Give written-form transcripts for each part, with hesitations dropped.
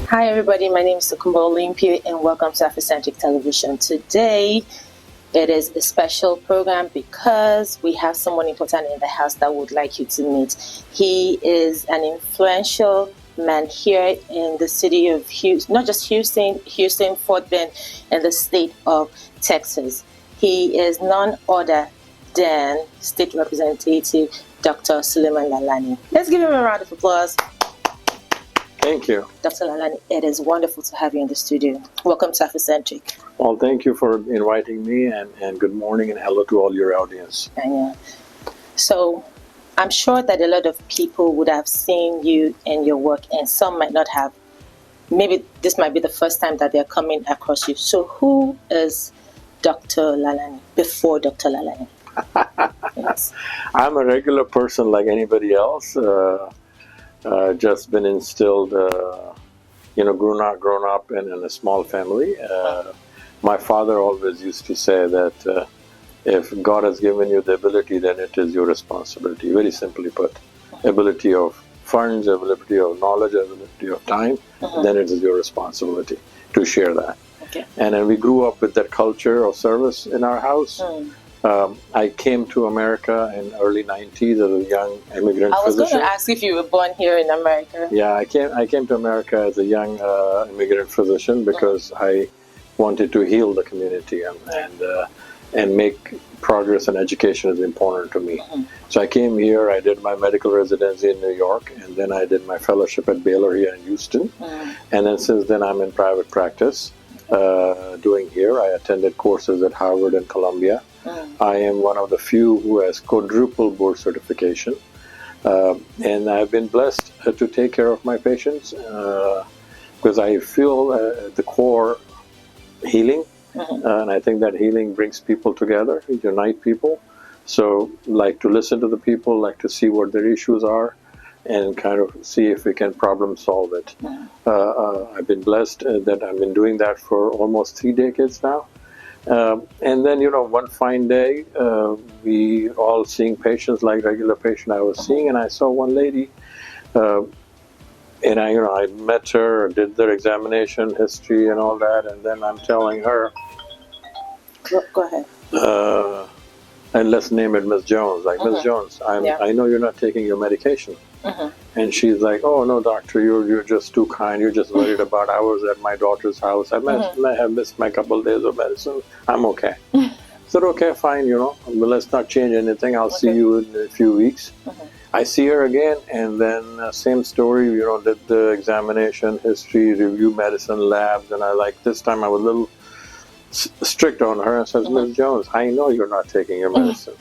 Hi everybody, my name is Sukumbo Olympia and welcome to Afrocentric Television. Today it is a special program because we have someone important in the house that would like you to meet. He is an influential man here in the city of Houston, not just Houston, Fort Bend, and the state of Texas. He is none other than State Representative Dr. Suleman Lalani. Let's give him a round of applause. Thank you. Dr. Lalani, it is wonderful to have you in the studio. Welcome to Afrocentric. Well, thank you for inviting me, and good morning and hello to all your audience. So, I'm sure that a lot of people would have seen you and your work, and some might not have. Maybe this might be the first time that they're coming across you. So, who is Dr. Lalani before Dr. Lalani? Yes. I'm a regular person like anybody else. Just been instilled, grown up in a small family. My father always used to say that if God has given you the ability, then it is your responsibility. Very simply put, ability of funds, ability of knowledge, ability of time, then it is your responsibility to share that. Okay. And then we grew up with that culture of service in our house. I came to America in early 90s as a young immigrant physician. I was going to ask if you were born here in America. Yeah, I came to America as a young immigrant physician because I wanted to heal the community and make progress, and education is important to me. So I came here, I did my medical residency in New York, and then I did my fellowship at Baylor here in Houston. And then since then I'm in private practice doing here. I attended courses at Harvard and Columbia. I am one of the few who has quadruple board certification, and I've been blessed to take care of my patients because I feel at the core healing, and I think that healing brings people together, unite people. So like to listen to the people, like to see what their issues are, and kind of see if we can problem solve it. I've been blessed that I've been doing that for almost 3 decades now. And then, one fine day, we all seeing patients like regular patient I was seeing, and I saw one lady, and I met her, did their examination history and all that, and then I'm telling her, Go ahead. And let's name it Miss Jones, Miss Jones, I know you're not taking your medication. And she's like, oh no, doctor, you're just too kind. You're just worried about. I was at my daughter's house. I may have missed my couple of days of medicine. I'm okay. I said, okay, fine, but let's not change anything. I'll see you in a few weeks. I see her again, and then same story, did the examination, history, review medicine, labs, and this time I was a little strict on her and says, Ms. Jones, I know you're not taking your medicine.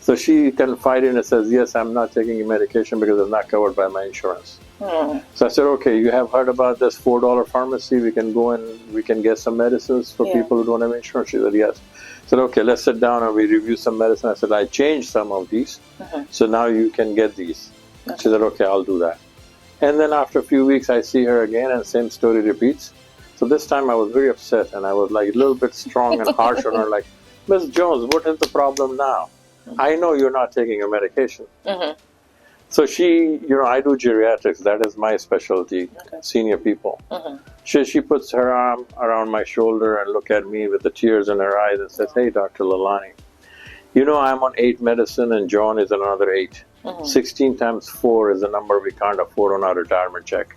So she confided and says, yes, I'm not taking your medication because it's not covered by my insurance. So I said, okay, you have heard about this $4 pharmacy? We can go and we can get some medicines for people who don't have insurance. She said, yes. I said, okay, let's sit down and we review some medicine. I said, I changed some of these, so now you can get these. She said, okay, I'll do that. And then after a few weeks, I see her again, and same story repeats. So this time I was very upset, and I was a little bit strong and harsh on her, like, Ms. Jones, what is the problem now? I know you're not taking your medication. So she, I do geriatrics. That is my specialty, senior people. She puts her arm around my shoulder and look at me with the tears in her eyes and says, hey, Dr. Lalani, I'm on 8 medicine and John is on another 8. 16 times 4 is a number we can't afford on our retirement check.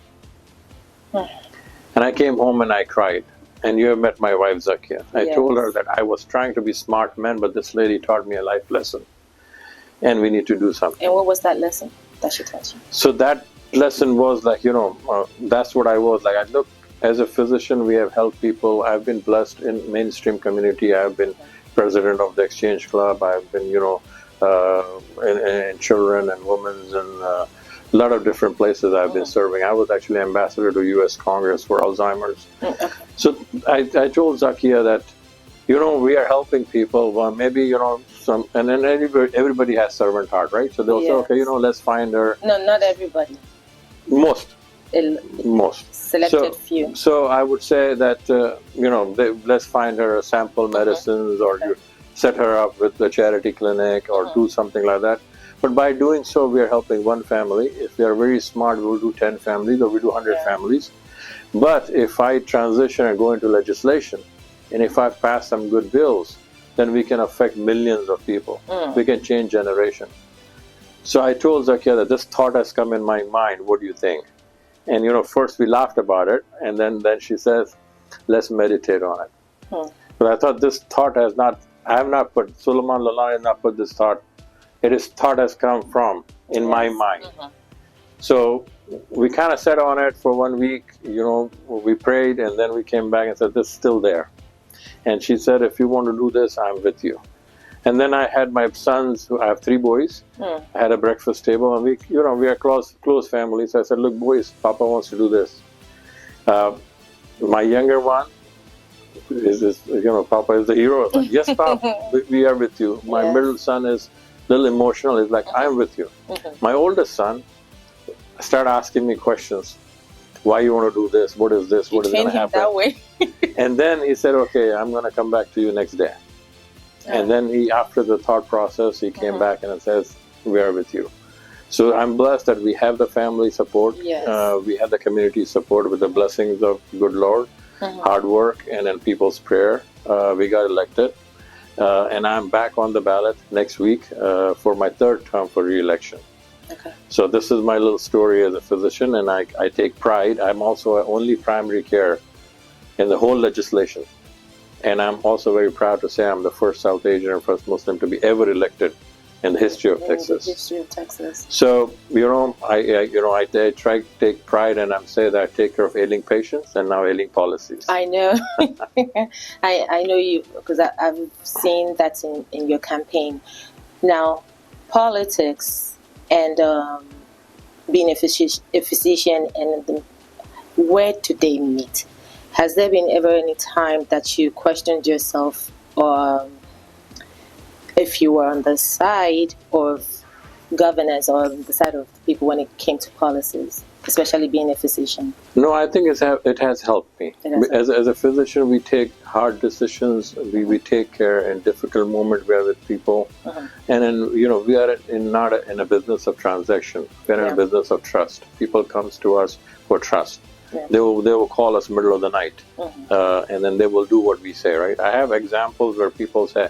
And I came home and I cried. And you have met my wife, Zakia. I told her that I was trying to be smart man, but this lady taught me a life lesson. And we need to do something. And what was that lesson that she taught you? So that lesson was that's what I was like. Look, as a physician, we have helped people. I've been blessed in mainstream community. I've been president of the Exchange Club. I've been, in children and women's and a lot of different places I've been serving. I was actually ambassador to U.S. Congress for Alzheimer's. So I told Zakia that, we are helping people. Well, maybe, and then everybody has servant heart, right? So they'll say, okay, let's find her. No, not everybody. Most. Selected few. So I would say that, let's find her sample medicines or you set her up with the charity clinic or do something like that. But by doing so, we are helping one family. If we are very smart, we'll do 10 families or we do 100 families. But if I transition and go into legislation, and if I pass some good bills, then we can affect millions of people. We can change generation. So I told Zakia that this thought has come in my mind. What do you think? And first we laughed about it, and then she says, let's meditate on it. But I thought this thought I have not put, Suleman, Lalani has not put this thought. Thought has come from in my mind. So we kind of sat on it for 1 week, we prayed, and then we came back and said, this is still there. And she said, if you want to do this, I'm with you. And then I had my sons, I have 3 boys. I had a breakfast table, and we are close families. So I said, look, boys, Papa wants to do this. My younger one is, Papa is the hero. Like, yes, Papa, we are with you. My middle son is a little emotional. He's like, I'm with you. My oldest son started asking me questions. Why you want to do this? What is this? What is going to happen? That way. And then he said, okay, I'm going to come back to you next day. And then after the thought process, he came back and says, we are with you. So I'm blessed that we have the family support. We have the community support with the blessings of good Lord, hard work, and then people's prayer. We got elected. And I'm back on the ballot next week for my 3rd term for re-election. So this is my little story as a physician, and I take pride. I'm also only primary care in the whole legislation. And I'm also very proud to say I'm the first South Asian and first Muslim to be ever elected in the history of Texas. So, I try to take pride, and I'm saying that I take care of ailing patients and now ailing policies. I know. I know you, because I've seen that in your campaign. Now, politics and being a physician, and where do they meet? Has there been ever any time that you questioned yourself, or if you were on the side of governance or the side of people when it came to policies, especially being a physician? No, I think it has helped me. As a physician, we take hard decisions. We take care in difficult moments. We are with people, and then we are not in a business of transaction. We are in a business of trust. People comes to us for trust. They will call us middle of the night, and then they will do what we say. Right? I have examples where people say,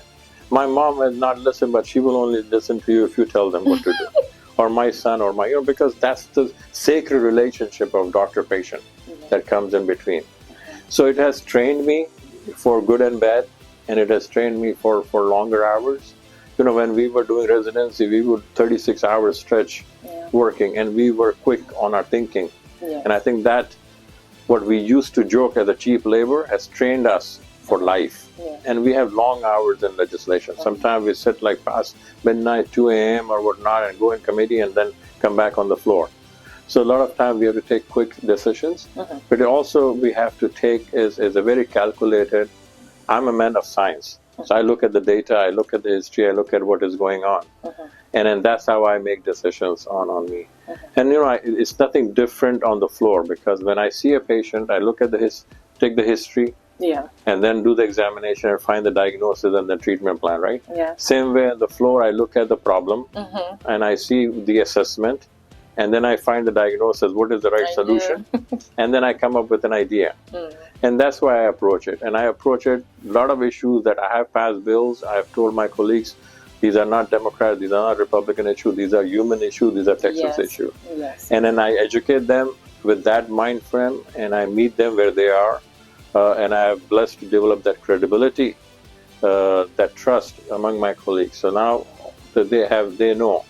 "My mom has not listened, but she will only listen to you if you tell them what to do." Or my son, or because that's the sacred relationship of doctor-patient that comes in between. So it has trained me for good and bad, and it has trained me for longer hours. When we were doing residency, we would 36 hours stretch working, and we were quick on our thinking. And I think that what we used to joke as a cheap labor has trained us for life. And we have long hours in legislation. Sometimes we sit like past midnight, 2 a.m. or whatnot, and go in committee and then come back on the floor. So a lot of times we have to take quick decisions, but also we have to take is a very calculated. I'm a man of science, so I look at the data, I look at the history, I look at what is going on, and then that's how I make decisions on me. And it's nothing different on the floor, because when I see a patient, I look at take the history, and then do the examination and find the diagnosis and the treatment plan. Right? Same way on the floor, I look at the problem and I see the assessment, and then I find the diagnosis, what is the right solution, and then I come up with an idea. And that's why I approach it. And I approach it, a lot of issues that I have passed bills, I have told my colleagues, these are not Democrat, these are not Republican issues, these are human issues, these are Texas issues. And then I educate them with that mind frame, and I meet them where they are. And I am blessed to develop that credibility, that trust among my colleagues. So now that they know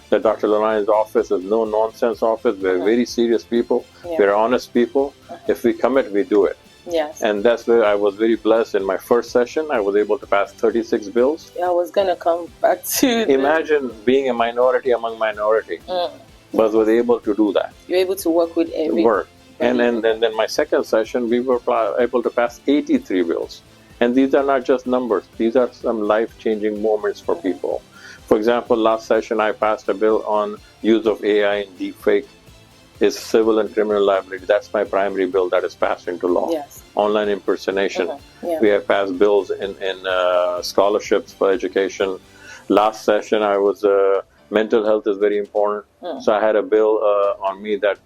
that Dr. Lalani's office is no nonsense office. We're very serious people. We're honest people. If we commit, we do it. And that's where I was very blessed. In my first session, I was able to pass 36 bills. I was going to come back to Imagine being a minority among minority, but was able to do that. You're able to work with every... And then my second session, we were able to pass 83 bills. And these are not just numbers. These are some life-changing moments for people. For example, last session, I passed a bill on use of AI and deepfake is civil and criminal liability. That's my primary bill that is passed into law. Online impersonation. We have passed bills in scholarships for education. Last session, I was mental health is very important. So I had a bill on me that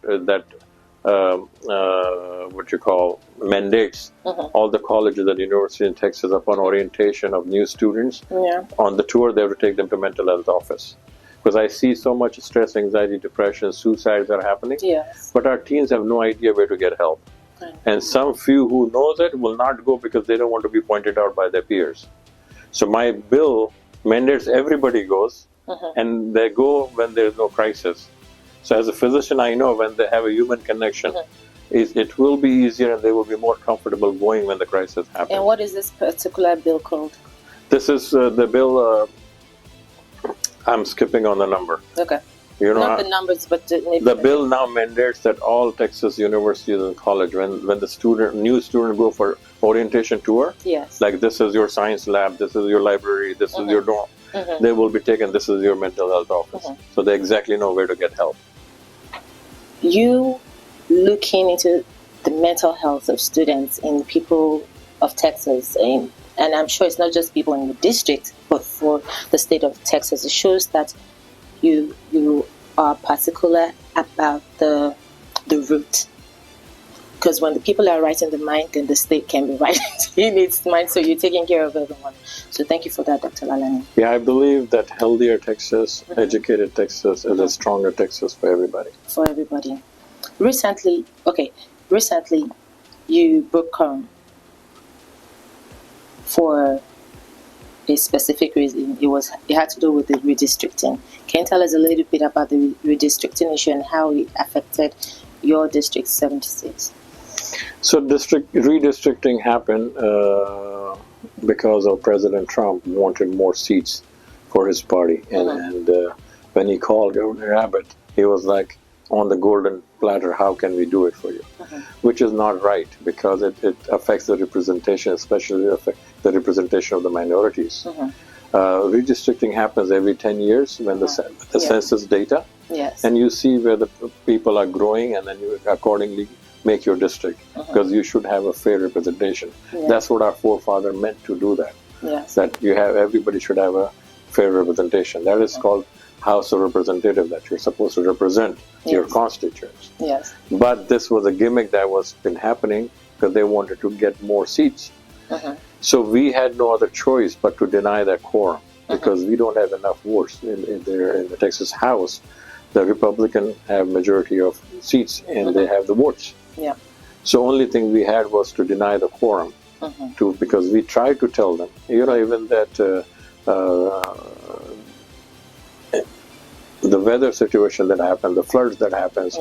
what you call mandates all the colleges and universities in Texas upon orientation of new students on the tour, they have to take them to mental health office. Because I see so much stress, anxiety, depression, suicides are happening. Yes. But our teens have no idea where to get help. And some few who knows it will not go because they don't want to be pointed out by their peers. So my bill mandates everybody goes, and they go when there's no crisis. So as a physician, I know when they have a human connection, it will be easier and they will be more comfortable going when the crisis happens. And what is this particular bill called? This is the bill, I'm skipping on the number. Okay. You know, not the numbers, but the bill now mandates that all Texas universities and college, when the new student go for orientation tour, yes, like this is your science lab, this is your library, this is your dorm, they will be taken, this is your mental health office. So they exactly know where to get help. You looking into the mental health of students and people of Texas, and I'm sure it's not just people in the district, but for the state of Texas, it shows that you are particular about the root. Because when the people are right in the mind, then the state can be right in its mind. So you're taking care of everyone. So thank you for that, Dr. Lalani. Yeah, I believe that healthier Texas, educated Texas is a stronger Texas for everybody. For everybody. Recently, you broke for a specific reason. It had to do with the redistricting. Can you tell us a little bit about the redistricting issue and how it affected your district 76? So redistricting happened because of President Trump wanted more seats for his party. And when he called Governor Abbott, he was like, on the golden platter, how can we do it for you? Which is not right, because it affects the representation, especially the representation of the minorities. Redistricting happens every 10 years when the census data, and you see where the people are growing, and then you accordingly make your district, because you should have a fair representation. That's what our forefather meant to do that. That everybody should have a fair representation. That is called House of Representatives, that you're supposed to represent your constituents. But this was a gimmick that was been happening because they wanted to get more seats. So we had no other choice but to deny that quorum, because we don't have enough votes in the Texas House. The Republicans have majority of seats and they have the votes. So only thing we had was to deny the quorum, because we tried to tell them, even that the weather situation that happened, the floods that happens,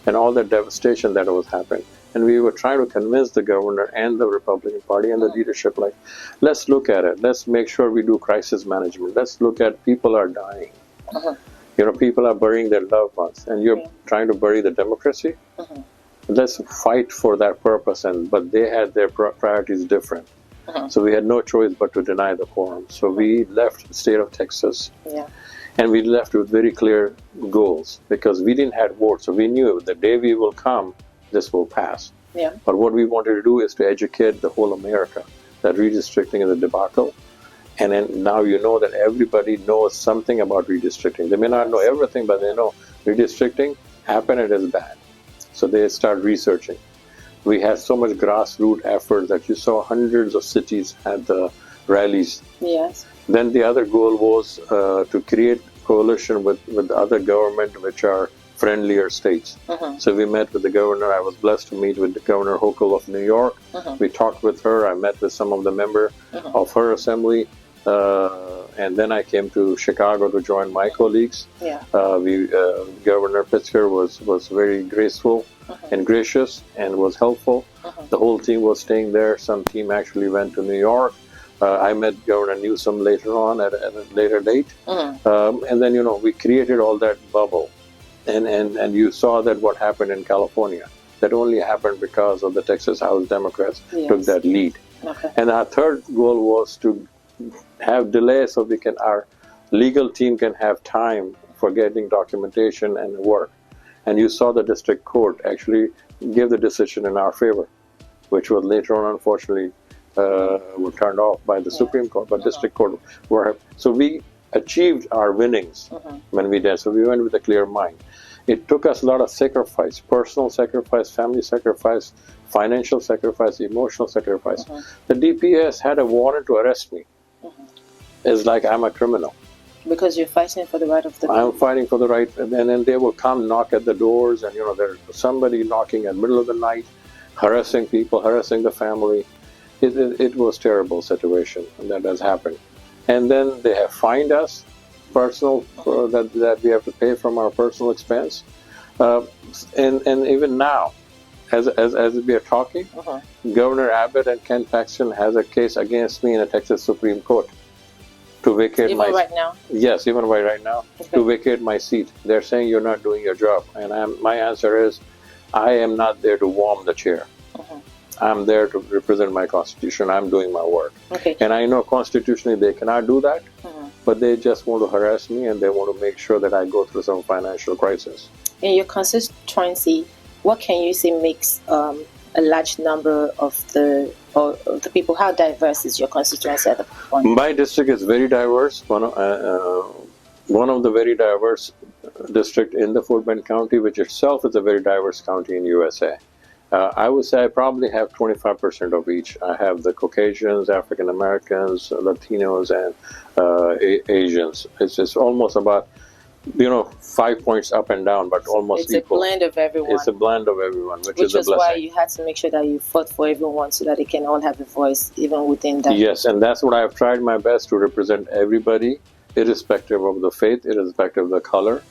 and all the devastation that was happening. And we were trying to convince the governor and the Republican Party and the leadership, like, let's look at it. Let's make sure we do crisis management. Let's look at people are dying. People are burying their loved ones, and you're trying to bury the democracy. Let's fight for that purpose. But they had their priorities different. So we had no choice but to deny the quorum. So we left the state of Texas. And we left with very clear goals, because we didn't have votes. So we knew the day we will come, this will pass. But what we wanted to do is to educate the whole America that redistricting is a debacle. And then now you know that everybody knows something about redistricting. They may not know everything, but they know redistricting happened and it is bad. So they start researching. We had so much grassroots effort that you saw hundreds of cities at the rallies. Then the other goal was to create coalition with other government which are friendlier states. So we met with the governor. I was blessed to meet with the Governor Hochul of New York. We talked with her. I met with some of the members of her assembly. And then I came to Chicago to join my colleagues. Governor Pritzker was very graceful and gracious and was helpful. The whole team was staying there. Some team actually went to New York. I met Governor Newsom later on at a later date. And then, we created all that bubble. And you saw that what happened in California. That only happened because of the Texas House Democrats took that lead. And our third goal was to have delay so our legal team can have time for getting documentation and work. And you saw the district court actually give the decision in our favor, which was later on, unfortunately, were turned off by the Supreme Court, but district court were. So we achieved our winnings when we did. So we went with a clear mind. It took us a lot of sacrifice, personal sacrifice, family sacrifice, financial sacrifice, emotional sacrifice. The DPS had a warrant to arrest me. It's like I'm a criminal. Because you're fighting for the right of the people. I'm fighting for the right, and then they will come knock at the doors, and there's somebody knocking in the middle of the night, harassing people, harassing the family. It was a terrible situation that has happened. And then they have fined us, personal, that we have to pay from our personal expense. And even now, as we are talking, Governor Abbott and Ken Paxton has a case against me in the Texas Supreme Court to vacate even right now? Yes, even right now, to vacate my seat. They're saying you're not doing your job. And my answer is, I am not there to warm the chair. I'm there to represent my constitution. I'm doing my work. And I know constitutionally they cannot do that, but they just want to harass me, and they want to make sure that I go through some financial crisis. In your constituency, what can you say makes a large number of the people? How diverse is your constituency at the point? My district is very diverse. One of the very diverse district in the Fort Bend County, which itself is a very diverse county in USA. I would say I probably have 25% of each. I have the Caucasians, African Americans, Latinos, and Asians. It's almost about 5 points up and down, but almost equal. It's a blend of everyone. It's a blend of everyone, which is a blessing. Why you had to make sure that you fought for everyone so that they can all have a voice, even within that. Yes, and that's what I've tried my best to represent everybody, irrespective of the faith, irrespective of the color.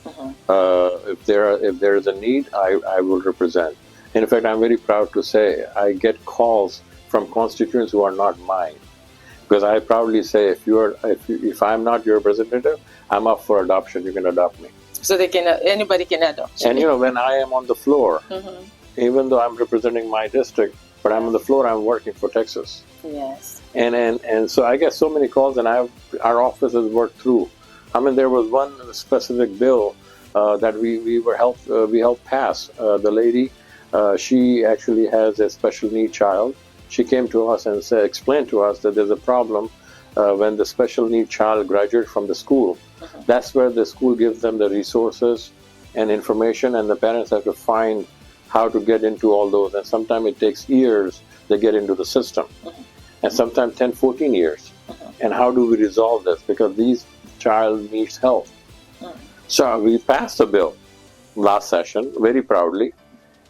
If there is a need, I will represent. In fact, I'm very proud to say I get calls from constituents who are not mine, because I proudly say if I'm not your representative, I'm up for adoption. You can adopt me. So anybody can adopt. And when I am on the floor, even though I'm representing my district, but I'm on the floor, I'm working for Texas. Yes. And so I get so many calls, and our office has worked through. I mean, there was one specific bill that we helped pass. The lady. She actually has a special need child. She came to us and explained to us that there's a problem when the special need child graduates from the school. That's where the school gives them the resources and information, and the parents have to find how to get into all those. And sometimes it takes years to get into the system, and sometimes 10, 14 years. And how do we resolve this? Because these child needs help. So we passed a bill last session, very proudly.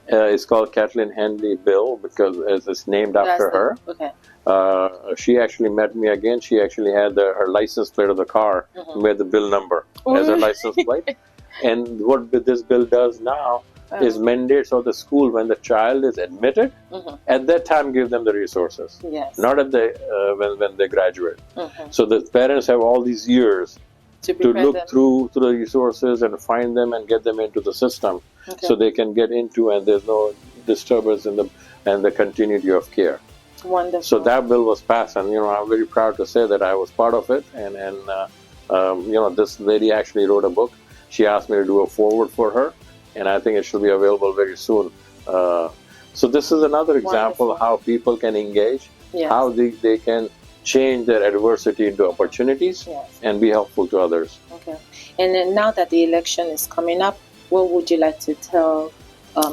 It's called Kathleen Henley Bill because it's named after her. She actually met me again. She actually had her license plate of the car with the bill number as her license plate. And what this bill does now is mandates of the school when the child is admitted, at that time give them the resources, not at when they graduate. So the parents have all these years to look through the resources and find them and get them into the system, so they can get into, and there's no disturbance in the continuity of care. Wonderful. So that bill was passed, and I'm very proud to say that I was part of it. And this lady actually wrote a book. She asked me to do a foreword for her, and I think it should be available very soon. So this is another example of how people can engage, how they can change their adversity into opportunities and be helpful to others. Okay. And then now that the election is coming up, what would you like to tell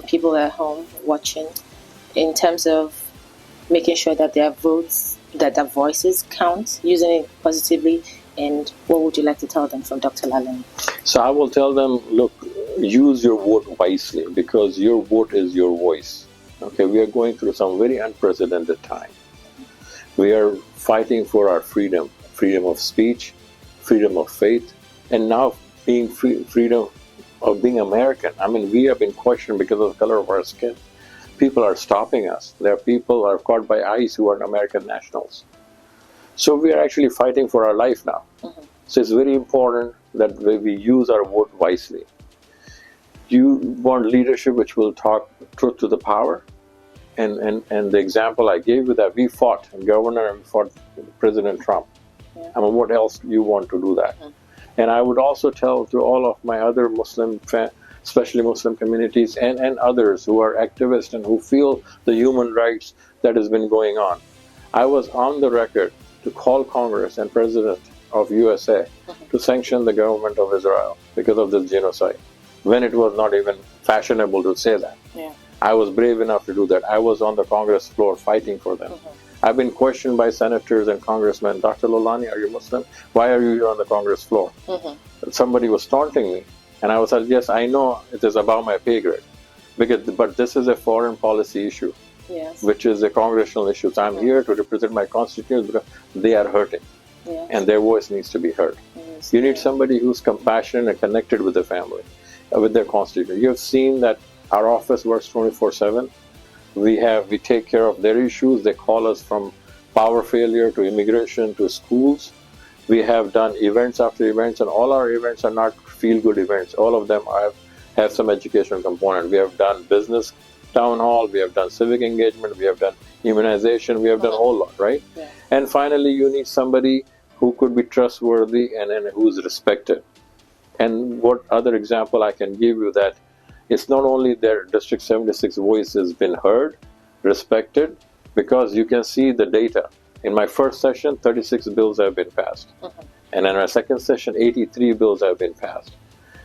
people at home watching in terms of making sure that their votes, that their voices count, using it positively, and what would you like to tell them from Dr. Lalani? So I will tell them, look, use your vote wisely, because your vote is your voice. Okay, we are going through some very unprecedented time. We are fighting for our freedom of speech, freedom of faith, and now being freedom of being American. I mean, we have been questioned because of the color of our skin. People are stopping us. There are people who are caught by ICE who are American nationals. So we are actually fighting for our life now. So it's very important that we use our vote wisely. You want leadership which will talk truth to the power. And the example I gave you that we fought Governor and we fought President Trump. I mean, what else do you want to do that? And I would also tell to all of my other especially Muslim communities and others who are activists and who feel the human rights that has been going on. I was on the record to call Congress and President of USA to sanction the government of Israel because of this genocide, when it was not even fashionable to say that. Yeah. I was brave enough to do that. I was on the Congress floor fighting for them. I've been questioned by senators and congressmen. Dr. Lalani, are you Muslim? Why are you here on the Congress floor? Somebody was taunting me. And I was like, yes, I know it is above my pay grade. But this is a foreign policy issue, yes, which is a congressional issue. So I'm here to represent my constituents because they are hurting. yes, And their voice needs to be heard. yes, You need somebody who's compassionate and connected with the family, with their constituents. You have seen that our office works 24/7. We take care of their issues. They call us from power failure to immigration to schools. We have done events after events, and all our events are not feel-good events. All of them have some educational component. We have done business town hall. We have done civic engagement. We have done immunization. We have done a whole lot, right? Yeah. And finally, you need somebody who could be trustworthy and who's respected. And what other example I can give you that it's not only their District 76 voice has been heard, respected, because you can see the data. In my first session, 36 bills have been passed. And in our second session, 83 bills have been passed.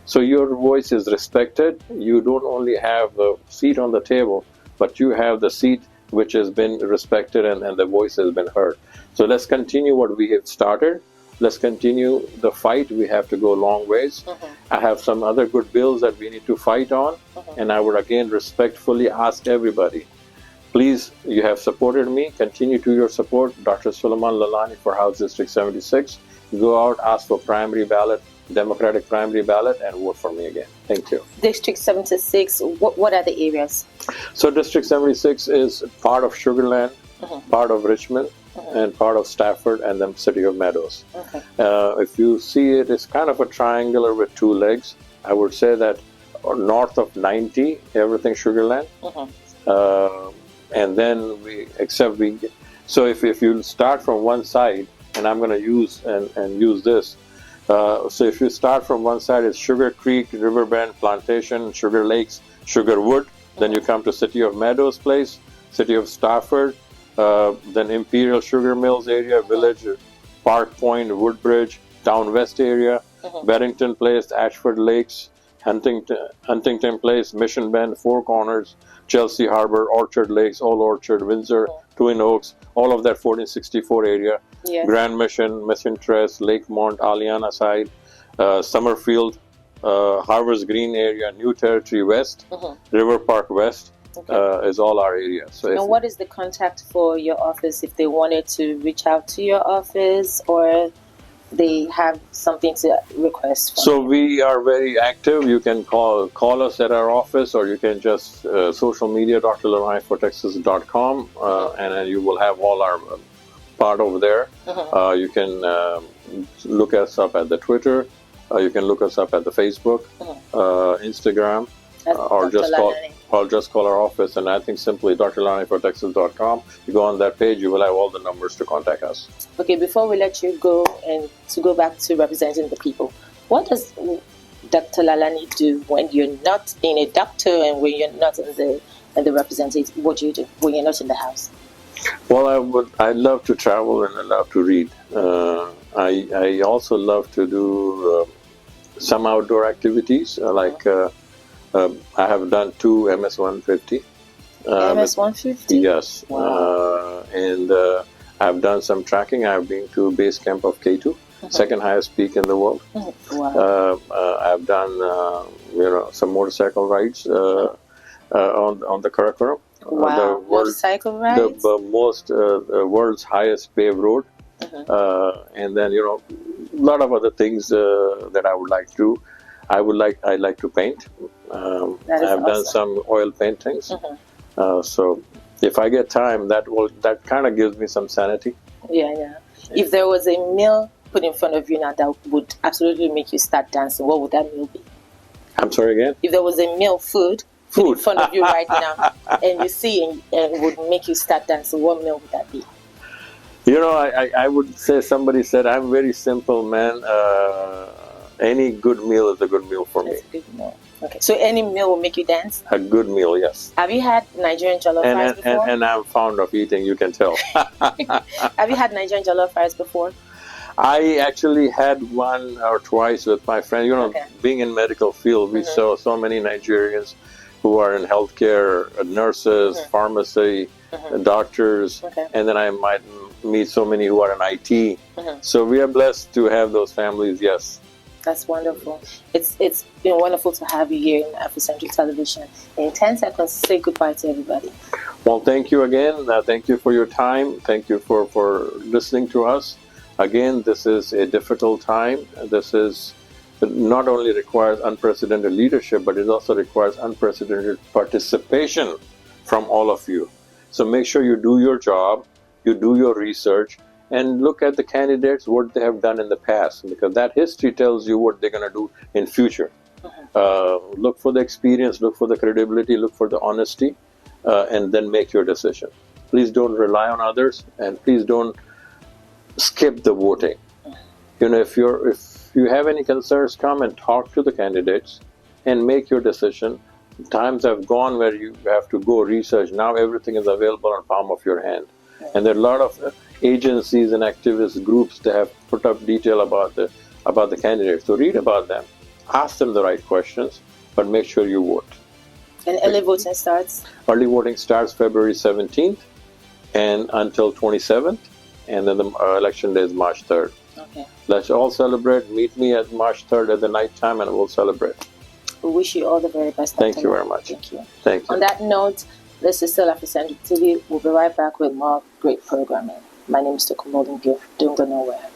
So your voice is respected. You don't only have a seat on the table, but you have the seat which has been respected and the voice has been heard. So let's continue what we have started. Let's continue the fight. We have to go long ways. I have some other good bills that we need to fight on. And I would again respectfully ask everybody, please, you have supported me. Continue to your support. Dr. Suleman Lalani for House District 76. Go out, ask for primary ballot, Democratic primary ballot, and vote for me again. Thank you. District 76, what are the areas? So District 76 is part of Sugar Land, part of Richmond, and part of Stafford, and then City of Meadows. If you see it, it's kind of a triangular with two legs. I would say that north of 90, everything Sugar Land. And then so if you start from one side, and I'm going to use this. So if you start from one side, it's Sugar Creek, Riverbend, Plantation, Sugar Lakes, Sugarwood. Then you come to City of Meadows Place, City of Stafford, then Imperial Sugar Mills area, Village, Park Point, Woodbridge, Town West area, Barrington Place, Ashford Lakes, Huntington Place, Mission Bend, Four Corners, Chelsea Harbor, Orchard Lakes, Old Orchard, Windsor, Twin Oaks, all of that 1464 area. Yes. Grand Mission Tress, Lakemont, Aliana Side, Summerfield, Harvard's Green area, New Territory West, River Park West is all our area. So and what is the contact for your office if they wanted to reach out to your office or they have something to request from So you? we are very active. You can call us at our office, or you can just social media, drlalanifortexas.com, and then you will have all our part over there. You can look us up at the Twitter. You can look us up at the Facebook, Instagram, or just call our office. And I think simply drlalanifortexas.com. You go on that page, you will have all the numbers to contact us. Okay, before we let you go and to go back to representing the people, what does Dr. Lalani do when you're not being a doctor and when you're not in the representative? What do you do when you're not in the house? Well, I love to travel and I love to read. I also love to do some outdoor activities. I have done 2 MS-150. MS-150? Yes. Wow. And I've done some tracking. I've been to base camp of K2, second highest peak in the world. Wow. I've done some motorcycle rides on the Karakoram. Wow, motorcycle rides? The most, world's highest paved road. And then, a lot of other things that I would like to do. I like to paint. I've done some oil paintings. So if I get time, that kind of gives me some sanity. Yeah. If there was a meal put in front of you now that would absolutely make you start dancing, what would that meal be? I'm sorry again? If there was a meal, food in front of you right now, and you see and would make you start dancing, what meal would that be? I would say, somebody said, I'm very simple, man. Any good meal is a good meal for me. That's a good meal. Okay. So any meal will make you dance? A good meal, yes. Have you had Nigerian jollof rice before? And I'm fond of eating, you can tell. Have you had Nigerian jollof rice before? I actually had one or twice with my friend. Being in medical field, we saw so many Nigerians who are in healthcare, nurses, pharmacy, doctors, and then I might meet so many who are in IT. So we are blessed to have those families, yes. That's wonderful. It's been wonderful to have you here in Afrocentric Television. In 10 seconds, say goodbye to everybody. Well, thank you again. Thank you for your time. Thank you for listening to us. Again, this is a difficult time. This is not only requires unprecedented leadership, but it also requires unprecedented participation from all of you. So make sure you do your job, you do your research, and look at the candidates, what they have done in the past, because that history tells you what they're going to do in future. Look for the experience, look for the credibility, look for the honesty, and then make your decision. Please don't rely on others, and please don't skip the voting. If you have any concerns, come and talk to the candidates and make your decision. Times have gone where you have to go research. Now everything is available on the palm of your hand. And there are a lot of agencies and activist groups that have put up detail about the candidates. So read about them, ask them the right questions, but make sure you vote. And early voting starts? Early voting starts February 17th and until 27th, and then the election day is March 3rd. Okay. Let's all celebrate. Meet me at March 3rd at the night time, and we'll celebrate. We wish you all the very best. Thank you very much. Thank you. Thank you. On that note, this is still Afrocentric TV. We'll be right back with more great programming. My name is Tokumbo Lingio. Don't go nowhere.